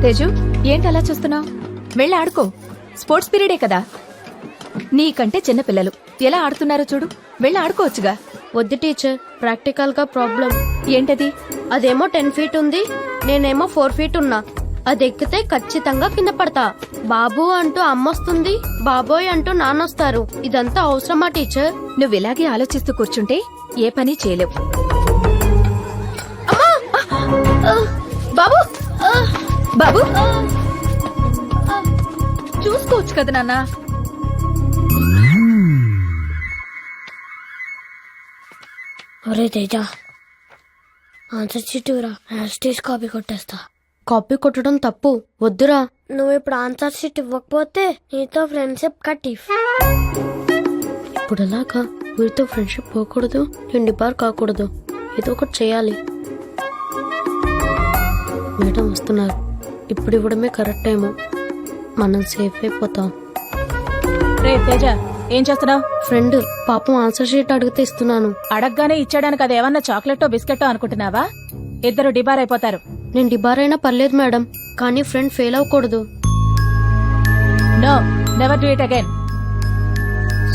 తేజు ఏంటి అలా చూస్తున్నావు? వెళ్ళి ఆడుకో, స్పోర్ట్స్ పీరియడే కదా. నీకంటే చిన్నపిల్లలు ఎలా ఆడుతున్నారో చూడు, వెళ్ళి ఆడుకోవచ్చుగా. వద్దు టీచర్, ప్రాక్టికల్ గా ప్రాబ్లం. ఏంటది? అదేమో 10 feet ఉంది, నేనేమో 4 feet ఉన్నా. అది ఎక్కితే ఖచ్చితంగా కింద పడతా. బాబు అంటూ అమ్మొస్తుంది, బాబోయ్ అంటూ నాన్నొస్తారు. ఇదంతా అవసరమా టీచర్? నువ్వు ఇలాగే ఆలోచిస్తూ కూర్చుంటే ఏ పని చేయలేవు. బాబు బాబు చూసుకోవచ్చు కదా నాన్న. ఒరే తేజ, ఆన్సర్ షీట్రా, స్టేజ్ కాపీ కొట్టేస్తా. కాపీ కొట్టడం తప్పు, వద్దురా. నువ్వు ఇప్పుడు ఆన్సర్ షీట్ ఇవ్వకపోతే నీతో ఫ్రెండ్షిప్ కట్. ఇప్పుడు ఎలాగా? వీరితో ఫ్రెండ్షిప్ పోకూడదు, నేను డిబార్ కాకూడదు. ఏదో ఒకటి చేయాలి. మేడం వస్తున్నారు, ఇప్పుడు ఇవ్వడమే కరెక్ట్ టైము. మనం సేఫ్ అయిపోతాం. రే తేజ, ఏం చేస్తున్నావు? ఫ్రెండ్ పాపం ఆన్సర్ షీట్ అడిగితే ఇస్తున్నాను. అడగగానే ఇచ్చేయడానికి అదేమన్నా చాక్లెటో బిస్కెటో అనుకుంటున్నావా? ఇద్దరు డిబార్ అయిపోతారు. నేను డిబార్ అయినా పర్లేదు మేడం, కానీ ఫ్రెండ్ ఫెయిల్ అవ్వకూడదు. No, never do it again.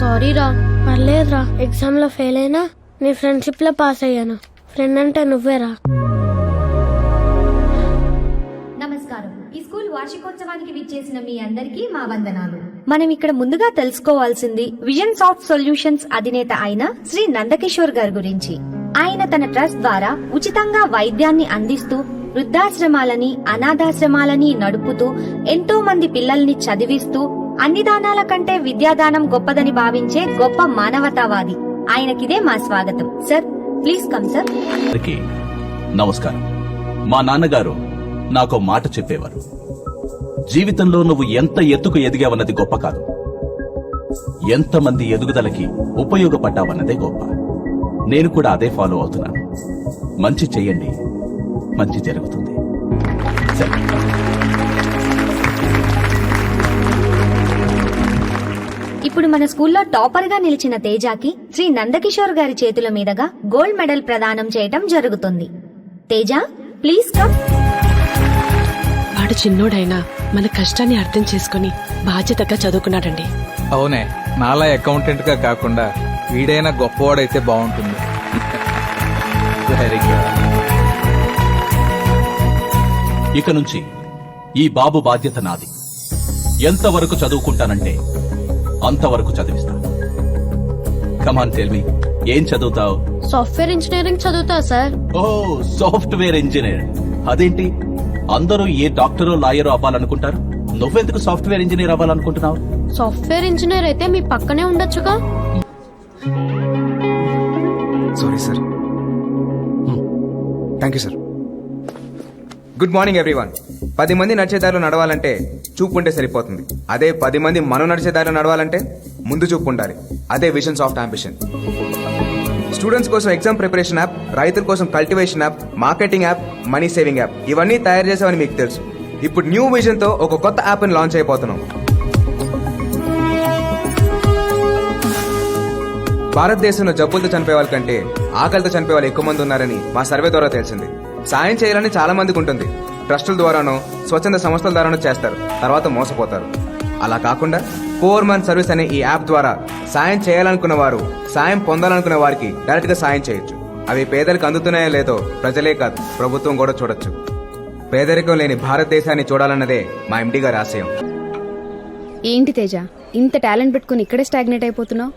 Sorry రా. పర్లేదురా, ఎగ్జామ్ లో ఫెయిల్ అయినా నీ ఫ్రెండ్షిప్ లో పాస్ అయ్యాను. ఫ్రెండ్ అంటే నువ్వేరా. నమస్కారం. ఈ స్కూల్ వార్షికోత్సవానికి విచ్చేసిన మీ అందరికీ మా వందనాలు. మనం ఇక్కడ ముందుగా తెలుసుకోవాల్సింది విజన్ సాఫ్ట్ సొల్యూషన్స్ అధినేత అయిన శ్రీ నందకిషోర్ గారి గురించి. ఆయన తన ట్రస్ట్ ద్వారా ఉచితంగా వైద్యాన్ని అందిస్తూ వృద్ధాశ్రమాలని, అనాథాశ్రమాలని నడుపుతూ ఎంతో మంది పిల్లల్ని చదివిస్తూ అన్ని దానాల కంటే విద్యాదానం గొప్పదని భావించే గొప్ప మానవతావాది. ఆయనకిదే మా స్వాగతం. Sir please come sir. నమస్కారం. మా నాన్నగారు నాకు మాట చెప్పేవారు, జీవితంలో నువ్వు ఎంత ఎత్తుకు ఎదిగావన్నది గొప్ప కాదు, ఎంతమంది ఎదుగుదలకి ఉపయోగపడ్డావన్నదే గొప్ప. నేను కూడా అదే ఫాలో అవుతున్నాను. మంచి చెయ్యండి, మంచి జరుగుతుంది. ఇప్పుడు మన స్కూల్లో టాపర్ గా నిలిచిన తేజాకి శ్రీ నందకిషోర్ గారి చేతుల మీదుగా గోల్డ్ మెడల్ ప్రదానం చేయటం జరుగుతుంది. Teja please come. వాడు చిన్నోడైనా మన కష్టాన్ని అర్థం చేసుకుని బాధ్యతగా చదువుకున్నాడండి. అవునే, నాలా అకౌంటెంట్ గా కాకుండా వీడైనా గొప్పవాడైతే బాగుంటుంది. Very good. ఇక నుంచి ఈ బాబు బాధ్యత నాది. ఎంతవరకు చదువుకుంటానంటే అంతవరకు చదివిస్తా. కమాన్ టెల్ మీ, ఏం చదువుతావు? సాఫ్ట్వేర్ ఇంజనీరింగ్ చదువుతా సార్. Oh, software engineer. అదేంటి, అందరూ ఏ డాక్టరో లాయరో అవ్వాలనుకుంటారు, నువ్వెందుకు సాఫ్ట్వేర్ ఇంజనీర్ అవ్వాలనుకుంటున్నావు? సాఫ్ట్వేర్ ఇంజనీర్ అయితే మీ పక్కనే ఉండొచ్చుగా. Sorry sir. Thank you sir. Good morning everyone. 10 మంది నడిచేదారిలో నడవాలంటే చూపు ఉంటే సరిపోతుంది. అదే 10 మంది మనం నడిచేదారిలో నడవాలంటే ముందు చూపు ఉండాలి. అదే విజన్ సాఫ్ట్ అంబిషన్. స్టూడెంట్స్ కోసం ఎగ్జామ్ ప్రిపరేషన్ యాప్, రైతుల కోసం cultivation app, marketing app, money saving app ఇవన్నీ తయారు చేసామని మీకు తెలుసు. ఇప్పుడు న్యూ విజన్ తో ఒక కొత్త యాప్ ని లాంచ్ అయిపోతున్నాం. భారతదేశంలో జబ్బులతో చనిపోయే వాళ్ళ కంటే ఆకలితో చనిపోయే వాళ్ళు ఎక్కువ మంది ఉన్నారని మా సర్వే ద్వారా తెలిసింది. సాయం చేయాలని చాలా మందికి ఉంటుంది. ట్రస్టుల ద్వారానో స్వచ్ఛంద సంస్థల ద్వారానో చేస్తారు, తర్వాత మోసపోతారు. అలా కాకుండా పోర్ మన్ సర్వీస్ అనే ఈ యాప్ ద్వారా సాయం చేయాలనుకున్న వారు, సాయం పొందాలనుకున్న వారికి డైరెక్ట్ గా సాయం చేయొచ్చు. అవి పేదలకు అందుతున్నాయో లేదో ప్రజలే కాదు, ప్రభుత్వం కూడా చూడొచ్చు. పేదరికం లేని భారతదేశాన్ని చూడాలన్నదే మా ఎండి గారి ఆశయం. ఏంటి తేజ, ఇంత టాలెంట్ పెట్టుకుని ఇక్కడే స్టాగ్నేట్ అయిపోతున్నావు?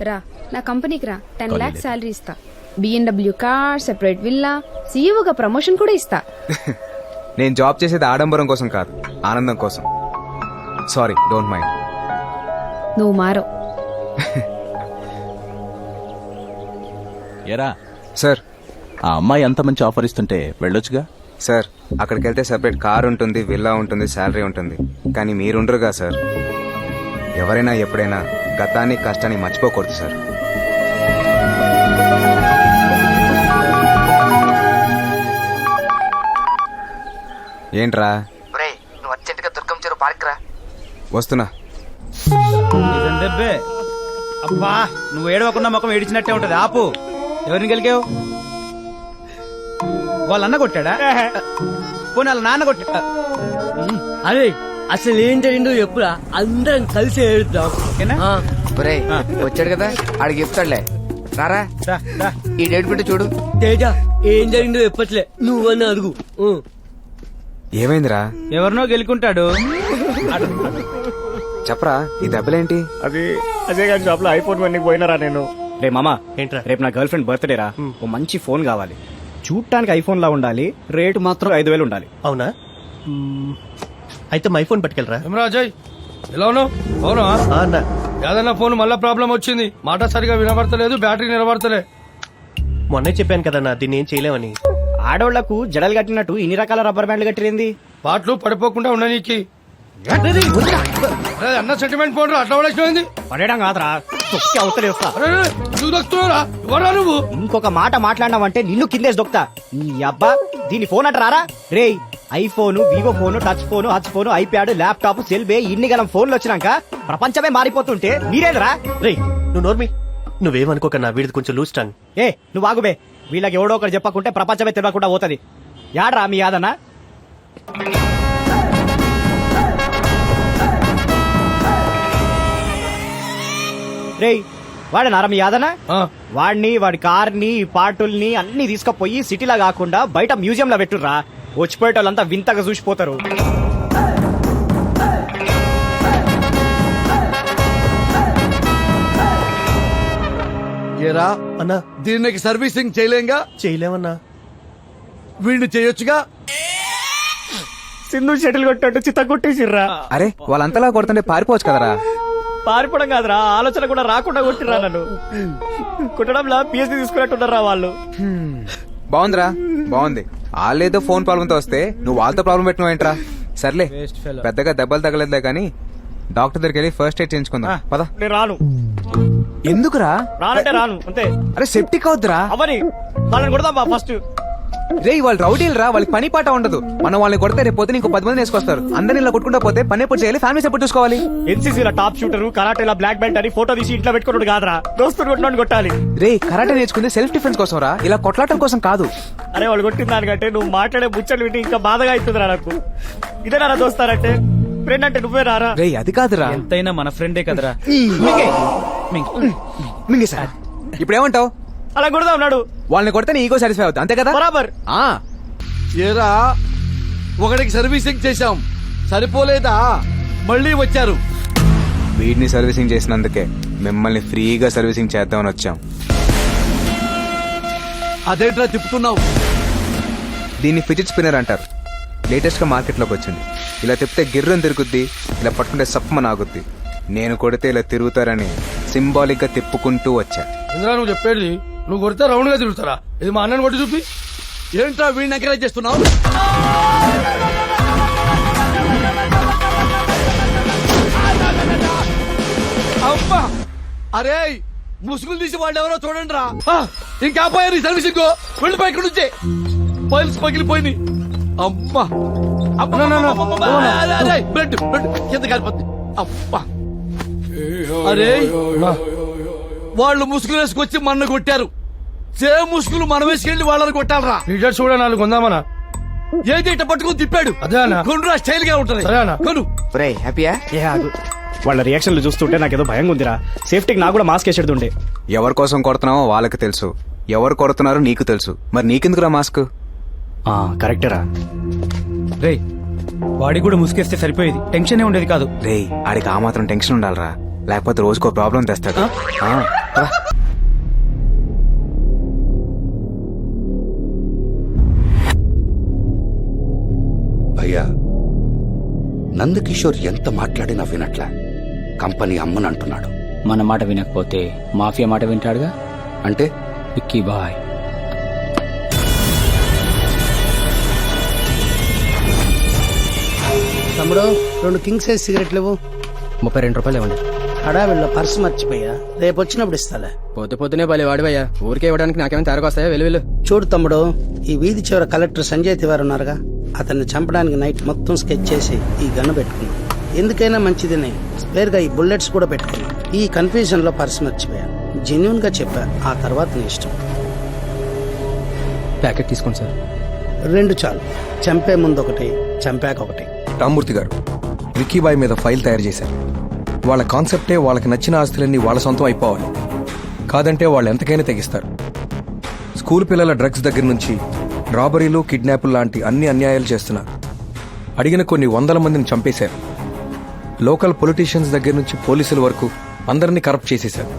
రా నా కంపెనీకి రా, 10 lakhs శాలరీ ఇస్తా, BMW కార్, సెపరేట్ విల్లా, సీఈఓగా ప్రమోషన్ కూడా ఇస్తా. నేను జాబ్ చేసేది ఆడంబరం కోసం కాదు, ఆనందం కోసం. Sorry, don't mind. నువ్వు మారో. ఎరా సార్, ఆ అమ్మాయి అంత మంచి ఆఫర్ ఇస్తుంటే వెళ్ళొచ్చుగా. సార్ అక్కడికి వెళ్తే సెపరేట్ కార్ ఉంటుంది, విల్లా ఉంటుంది, శాలరీ ఉంటుంది. కానీ మీరుండరుగా సార్. ఎవరైనా ఎప్పుడైనా గతాన్ని కష్టాన్ని మర్చిపోకూడదు సార్. ఏంట్రా? నువ్వు అర్జెంటుగా దుర్గం చెరువు పార్క్ రా. వస్తున్నా. అబ్బా, నువ్వు ఏడవకుండా ముఖం ఏడిచినట్టే ఉంటది. ఆపు. ఎవరిని గెలికావు? వాళ్ళ అన్న కొట్టాడా? పోనీ వాళ్ళ నాన్న కొట్టా? అరే అసలు ఏం జరిగిందో ఎప్పుడా అందరం కలిసి ఏడుద్దాం ఒరేయ్ వచ్చాడు కదా ఆడికి చెప్తాడులే రారా ఈ డేట్ పెట్టి చూడు. తేజ ఏం జరిగిందో చెప్పట్లే నువ్వన్నా అడుగు. ఏమైందిరా? ఎవరినో గెలుకుంటాడు. చెప్పరా ఈ దెబ్బలేంటి? అది అజయ్ గారి షాప్ లో ఐఫోన్ వన్కి పోయినరా నేను. రే మామా ఏంట్రా? రేపు నా గర్ల్ ఫ్రెండ్ బర్త్డే రా. ఓ మంచి ఫోన్ కావాలి. చూడటానికి ఐఫోన్ లా ఉండాలి, రేటు మాత్రం 5,000 ఉండాలి. అవునా? అయితే మా ఐఫోన్ పట్టుకెళ్ళరా. అజయ్ ఎలా ఉన్నావు? అవునా అన్న ఏదన్నా ఫోన్ మళ్ళా ప్రాబ్లం వచ్చింది, మాట సరిగా వినబడతలేదు, బ్యాటరీ నిలబడతలే. మొన్నే చెప్పాను కదన్నా దీన్ని ఏం చేయలేమని. ఆడోళ్లకు జడలు కట్టినట్టు ఇన్ని రకాల రబ్బర్ బ్యాండ్లు కట్టిరేంది? పాటలు పడిపోకుండా ఉండనీకి అన్న సెంటిమెంట్ ఫోన్ అట్లా పడేసిపోయింది. పడేయడం కాదురా, తొక్కి అవతలే వస్తా. నువ్వు దొక్కుతున్నావురా? ఎవరా నువ్వు? ఇంకొక మాట మాట్లాడినావంటే నిన్ను కిందేసి దొక్తా. నీ అబ్బా దీని ఫోన్ అంటారా? రే iPhone, Vivo phone, touch phone, Hutch phone, iPad, laptop, సెల్బే ఇన్ని గలం ఫోన్లు వచ్చినాక ప్రపంచమే మారిపోతుంటే మీరేదరా? రే నువ్వు నోర్మి, నువ్వేమనుకోకన్నా వీడిది కొంచెం లూజ్ టంగ్. ఏ నువ్వు ఆగుబే, వీళ్ళకి ఎవడో ఒకరు చెప్పకుంటే ప్రపంచమే తెలియకుండా పోతుంది. యాడ్రా మీ యాదన్నా? రేయ్ వాడనారా మీ యాదనా? వాడిని, వాడి కార్ని, పార్టుల్ని అన్ని తీసుకుపోయి సిటీలో కాకుండా బయట మ్యూజియం లో పెట్టుర్రా. వచ్చిపోయేటోళ్ళంతా వింతగా చూసిపోతారు. ఏరా అన్నా దీనికి సర్వీసింగ్ చేయలేంగా? చేయలేమన్నా. వీడిని చేయొచ్చుగా. సింధు షటిల్ కొట్టినట్టు చిత్త కొట్టేసిర్రా. అరే వాళ్ళంతలా కొడుతుంటే పారిపోవచ్చు కదరా. పారిపోవడం కాదురా, ఆలోచన కూడా రాకుండా కొట్టిర్రా నన్ను. కుట్టడంలా పిఎస్సీ తీసుకున్నట్టున్నారా వాళ్ళు. బాగుందిరా, బాగుంది. వాళ్ళేదో ఫోన్ ప్రాబ్లం తో వస్తే నువ్వు వాళ్ళతో ప్రాబ్లం పెట్టినావు ఏంట్రా? సర్లే పెద్దగా దెబ్బలు తగలేదులే కానీ డాక్టర్ దగ్గరికి వెళ్ళి ఫస్ట్ ఎయిడ్ చేయించుకుందాం పద. నేను రాను. ఎందుకురా? రానంటే రాను అంతే. అరే సెప్టిక్ అవుద్దురా. అవని వాళ్ళని కొడదాం ఫస్ట్. రే వాళ్ళు రౌడీలు రా, వాళ్ళకి పని పాట ఉండదు. మనం వాళ్ళని కొడితే రేపు పొద్దున ఇంకో 10 మంది వేసుకొస్తారు. అందరిని ఇలా కొట్టుకుంటా పోతే పని ఎప్పుడు చేయాలి, ఫ్యామిలీస్ ఎప్పుడు చూసుకోవాలి? ఎన్సీసీలో టాప్ షూటర్, కరాటేలా బ్లాక్ బెల్ట్ అని ఫోటో తీసి ఇంట్లో పెట్టుకున్నాడు కాదురా, దోస్తులు కొట్టినోడిని కొట్టాలి. రే కరాటే నేర్చుకుంది సెల్ఫ్ డిఫెన్స్ కోసం రా, ఇలా కొట్లాటం కోసం కాదు. అరే వాళ్ళు కొట్టిన దానికంటే నువ్వు మాట్లాడే ముచ్చట్లు వింటే ఇంకా బాధగా అవుతుందిరా నాకు. ఇదే నారా దోస్తారంటే, ఫ్రెండ్ అంటే నువ్వే రారా. రే అది కాదురా, ఎంతైనా మన ఫ్రెండే కదరా. మింగే సార్ ఇప్పుడు ఏమంటావు? అలా కొడదా ఉన్నాడు. వాళ్ళని కొడితే నీ ఈగో సాటిస్ఫై అవుతుంది అంతే కదా? బరాబర్. ఏరా ఒకడికి సర్వీసింగ్ చేశాం సరిపోలేదా? మళ్ళీ వచ్చారు. వీడిని సర్వీసింగ్ చేసినందుకే మిమ్మల్ని ఫ్రీగా సర్వీసింగ్ చేద్దామని వచ్చాం. అదేంట్రా తిప్పుతున్నావు? దీన్ని ఫిజిట్ స్పిన్నర్ అంటారు. లేటెస్ట్ గా మార్కెట్ లోకి వచ్చింది. ఇలా తిప్పితే గిర్రం తిరుగుద్ది, ఇలా పట్టుకుంటే సప్పమని ఆగుద్ది. నేను కొడితే ఇలా తిరుగుతారని సింబాలిక్ గా తిప్పుకుంటూ వచ్చా. ఇంద్రా నువ్వు చెప్పేది, నువ్వు కొడితే రౌండ్ గా తిరుగుతారా? ఇది మా అన్నని కొట్టి చూపి. ఏంట్రా వీడిని ఎంకరేజ్ చేస్తున్నావు? అబ్బా అరే ముసుగులు తీసి వాళ్ళు ఎవరో చూడండి రా. ఇంకా పోయారు ఈ సర్వీసింగ్. వెళ్ళిపోయి ఇక్కడ నుంచే ఫైల్స్ పగిలిపోయింది. అమ్మా బ్లడ్ బ్లడ్ కింద కాలిపోద్ది. అబ్బా అరే వాళ్ళు ముసుగులు వేసుకొచ్చి మన్ను కొట్టారు. సేమ్ ముసుగులు మనం వేసుకెళ్ళి వాళ్ళని కొట్టాలరా. లీడర్ చూడ నాలుగు కొందామనా? ఏది ఇట్ట పట్టుకుని తిప్పాడు. అదే కొనురా, స్టైల్ గా ఉంటది. కొను. హ్యాపీయా? వాళ్ళ రియాక్షన్లు చూస్తుంటే నాకేదో భయంగా ఉందిరా. సేఫ్టీకి నాకు కూడా మాస్క్ వేసేది ఉండే. ఎవరి కోసం కొడుతున్నావో వాళ్ళకి తెలుసు, ఎవరు కొడుతున్నారో నీకు తెలుసు. మరి నీకెందుకురా మాస్క్? కరెక్టేరా. రే వాడికి కూడా ముసుకేస్తే సరిపోయేది, టెన్షన్ ఉండేది కాదు. రే ఆడికి ఆ మాత్రం టెన్షన్ ఉండాలరా, లేకపోతే రోజుకో ప్రాబ్లం తెస్తాడు. భయ్యా నందకిషోర్ ఎంత మాట్లాడినా వినట్లా. కంపెనీ అమ్మనంటున్నాడు. మన మాట వినకపోతే మాఫియా మాట వింటాడుగా. అంటే విక్కీ బాయ్. తమ్ముడు 2 కింగ్ సైజ్ సిగరెట్లు ఇవ్వు. 32 రూపాయలు ఇవ్వండి. హడావిడిలో పర్సు మర్చిపోయా, రేపు వచ్చినప్పుడు ఇస్తాలే. పొద్దునే భలే వాడివయ్యా, ఊరికే ఇవ్వడానికి నాకేమైనా తేరకొస్తాయా? వెళ్ళు. చూడు తమ్ముడు, ఈ వీధి చివర కలెక్టర్ సంజయ్ తివారి ఉన్నారుగా, అతన్ని చంపడానికి నైట్ మొత్తం స్కెచ్ చేసి ఈ గన్ను పెట్టుకున్నా. ఎందుకైనా మంచిదని స్పేర్గా ఈ బుల్లెట్స్ కూడా పెట్టుకున్నా. ఈ కన్ఫ్యూజన్ లో పర్సు మర్చిపోయా. జెన్యున్ గా చెప్పా, ఆ తర్వాత నీ ఇష్టం. ప్యాకెట్ తీసుకోండి సార్. 2 చాలు. చంపే ముందు ఒకటి, చంపాక ఒకటి. రామ్మూర్తి గారు విక్కీబాయ్ మీద ఫైల్ తయారు చేశారు. వాళ్ళ కాన్సెప్టే వాళ్ళకి నచ్చిన ఆస్తులన్నీ వాళ్ళ సొంతం అయిపోవాలి, కాదంటే వాళ్ళు ఎంతకైనా తెగిస్తారు. స్కూల్ పిల్లల డ్రగ్స్ దగ్గర నుంచి రాబరీలు, కిడ్నాపులు లాంటి అన్ని అన్యాయాలు చేస్తున్నారు. అడిగిన కొన్ని 100 మందిని చంపేశారు. లోకల్ పొలిటీషియన్స్ దగ్గర నుంచి పోలీసుల వరకు అందరినీ కరప్ట్ చేసేశారు.